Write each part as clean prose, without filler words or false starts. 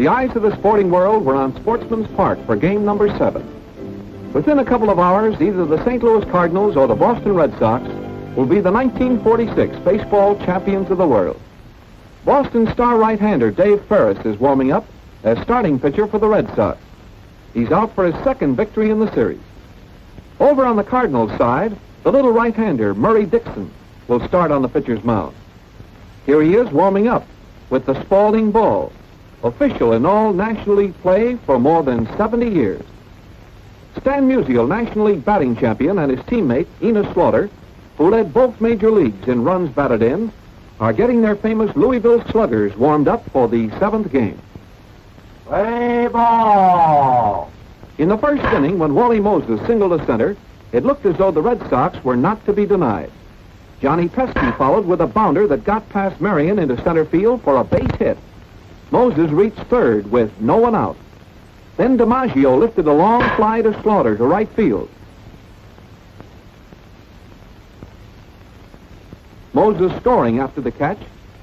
The eyes of the sporting world were on Sportsman's Park for game number 7. Within a couple of hours, either the St. Louis Cardinals or the Boston Red Sox will be the 1946 baseball champions of the world. Boston star right-hander Dave Ferris is warming up as starting pitcher for the Red Sox. He's out for his second victory in the series. Over on the Cardinals side, the little right-hander Murray Dixon will start on the pitcher's mound. Here he is warming up with the Spalding ball, official in all National League play for more than 70 years. Stan Musial, National League batting champion, and his teammate Enos Slaughter, who led both major leagues in runs batted in, are getting their famous Louisville Sluggers warmed up for the 7th game. Play ball! In the first inning, when Wally Moses singled to center, it looked as though the Red Sox were not to be denied. Johnny Pesky followed with a bounder that got past Marion into center field for a base hit. Moses reached third with no one out. Then DiMaggio lifted a long fly to Slaughter to right field. Moses scoring after the catch,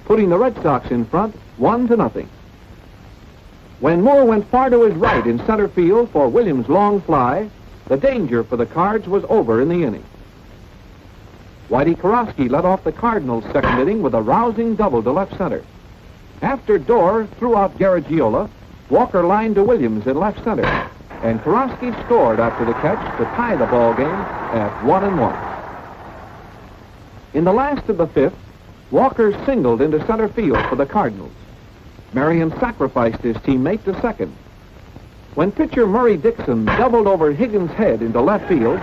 putting the Red Sox in front 1-0. When Moore went far to his right in center field for Williams' long fly, the danger for the Cards was over in the inning. Whitey Karofsky led off the Cardinals' second inning with a rousing double to left center. After Dorr threw out Garagiola, Walker lined to Williams in left center, and Karofsky scored after the catch to tie the ball game at 1-1. In the last of the 5th, Walker singled into center field for the Cardinals. Marion sacrificed his teammate to second. When pitcher Murray Dixon doubled over Higgins' head into left field,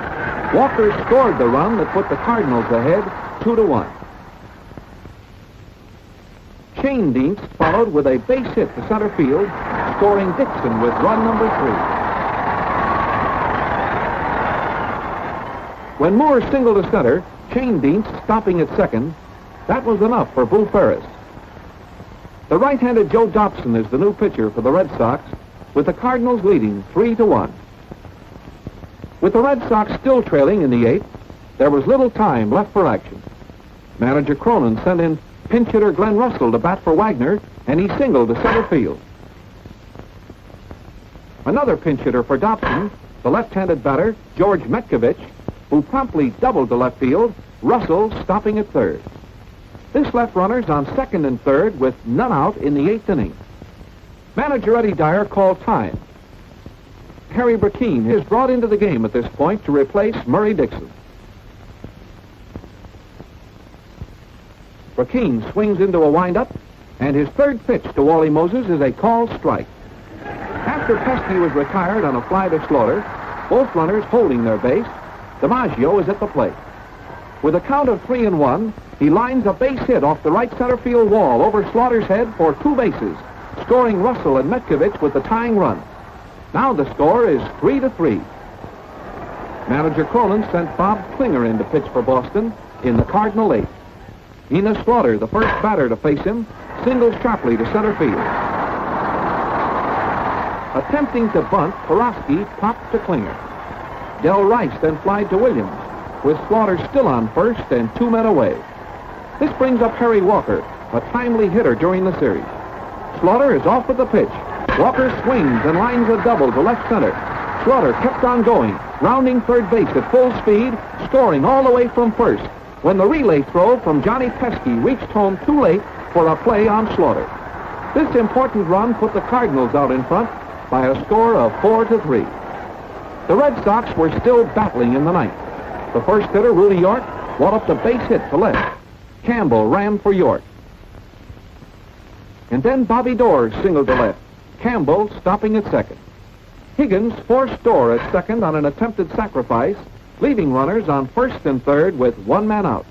Walker scored the run that put the Cardinals ahead 2-1. Shane Dienst followed with a base hit to center field, scoring Dixon with run number 3. When Moore singled to center, Shane Dienst stopping at second, that was enough for Boo Ferris. The right-handed Joe Dobson is the new pitcher for the Red Sox, with the Cardinals leading 3-1. With the Red Sox still trailing in the 8th, there was little time left for action. Manager Cronin sent in pinch hitter Glenn Russell to bat for Wagner, and he singled to center field. Another pinch hitter for Dobson, the left-handed batter George Metkovich, who promptly doubled to left field, Russell stopping at third. This left runners on second and third with none out in the 8th inning. Manager Eddie Dyer called time. Harry Brackeen is brought into the game at this point to replace Murray Dixon. Brackeen swings into a windup, and his third pitch to Wally Moses is a called strike. After Pesky was retired on a fly to Slaughter, both runners holding their base, DiMaggio is at the plate. With a count of 3-1, he lines a base hit off the right center field wall over Slaughter's head for 2 bases, scoring Russell and Metkovich with the tying run. Now the score is 3-3. Manager Cronin sent Bob Klinger in to pitch for Boston in the Cardinal 8th. Enos Slaughter, the first batter to face him, singles sharply to center field. Attempting to bunt, Karofsky popped to Klinger. Del Rice then flied to Williams, with Slaughter still on first and 2 men away. This brings up Harry Walker, a timely hitter during the series. Slaughter is off with the pitch. Walker swings and lines a double to left center. Slaughter kept on going, rounding third base at full speed, scoring all the way from first, when the relay throw from Johnny Pesky reached home too late for a play on Slaughter. This important run put the Cardinals out in front by a score of 4-3. The Red Sox were still battling in the 9th. The first hitter, Rudy York, walloped a base hit to left. Campbell ran for York. And then Bobby Dorr singled to left. Campbell stopping at second. Higgins forced Dorr at second on an attempted sacrifice, leaving runners on first and third with 1 man out.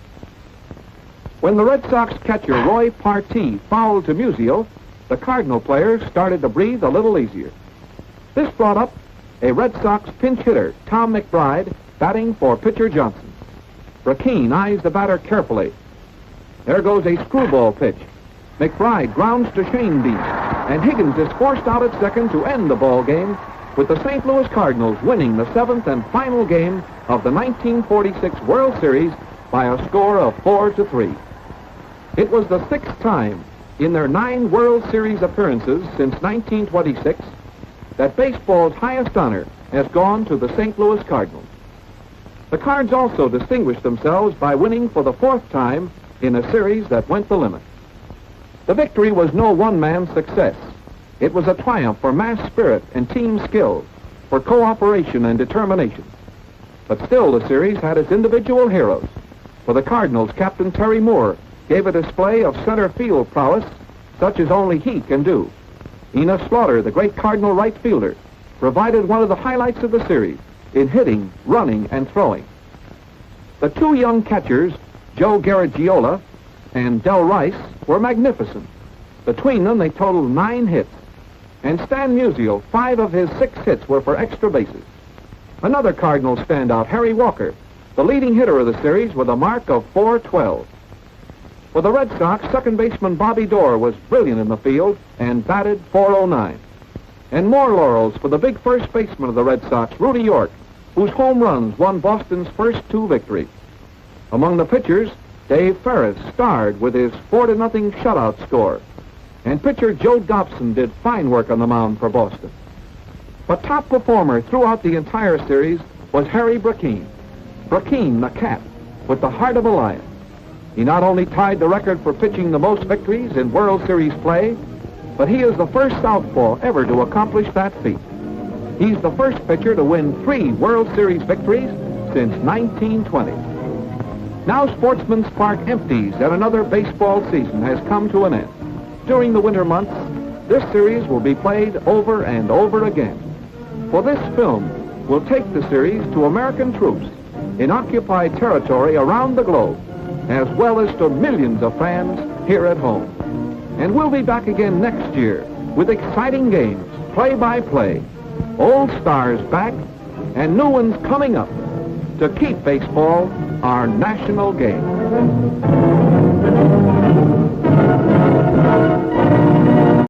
When the Red Sox catcher Roy Partee fouled to Musial, the Cardinal players started to breathe a little easier. This brought up a Red Sox pinch hitter, Tom McBride, batting for pitcher Johnson. Brackeen eyes the batter carefully. There goes a screwball pitch. McBride grounds to Shane Dienst, and Higgins is forced out at second to end the ball game, with the St. Louis Cardinals winning the 7th and final game of the 1946 World Series by a score of 4-3. It was the 6th time in their 9 World Series appearances since 1926 that baseball's highest honor has gone to the St. Louis Cardinals. The Cards also distinguished themselves by winning for the 4th time in a series that went the limit. The victory was no one-man success. It was a triumph for mass spirit and team skill, for cooperation and determination. But still, the series had its individual heroes. For the Cardinals, Captain Terry Moore gave a display of center field prowess such as only he can do. Enos Slaughter, the great Cardinal right fielder, provided one of the highlights of the series in hitting, running, and throwing. The 2 young catchers, Joe Garagiola and Del Rice, were magnificent. Between them, they totaled 9 hits. And Stan Musial, 5 of his 6 hits were for extra bases. Another Cardinal standout, Harry Walker, the leading hitter of the series with a mark of .412. For the Red Sox, second baseman Bobby Doerr was brilliant in the field and batted .409. And more laurels for the big first baseman of the Red Sox, Rudy York, whose home runs won Boston's first 2 victories. Among the pitchers, Dave Ferris starred with his 4-0 shutout score, and pitcher Joe Dobson did fine work on the mound for Boston. But top performer throughout the entire series was Harry Brackeen. Brackeen, the cat, with the heart of a lion. He not only tied the record for pitching the most victories in World Series play, but he is the first southpaw ever to accomplish that feat. He's the first pitcher to win 3 World Series victories since 1920. Now Sportsman's Park empties and another baseball season has come to an end. During the winter months, this series will be played over and over again. For this film will take the series to American troops in occupied territory around the globe, as well as to millions of fans here at home. And we'll be back again next year with exciting games, play-by-play, old stars back, and new ones coming up to keep baseball our national game.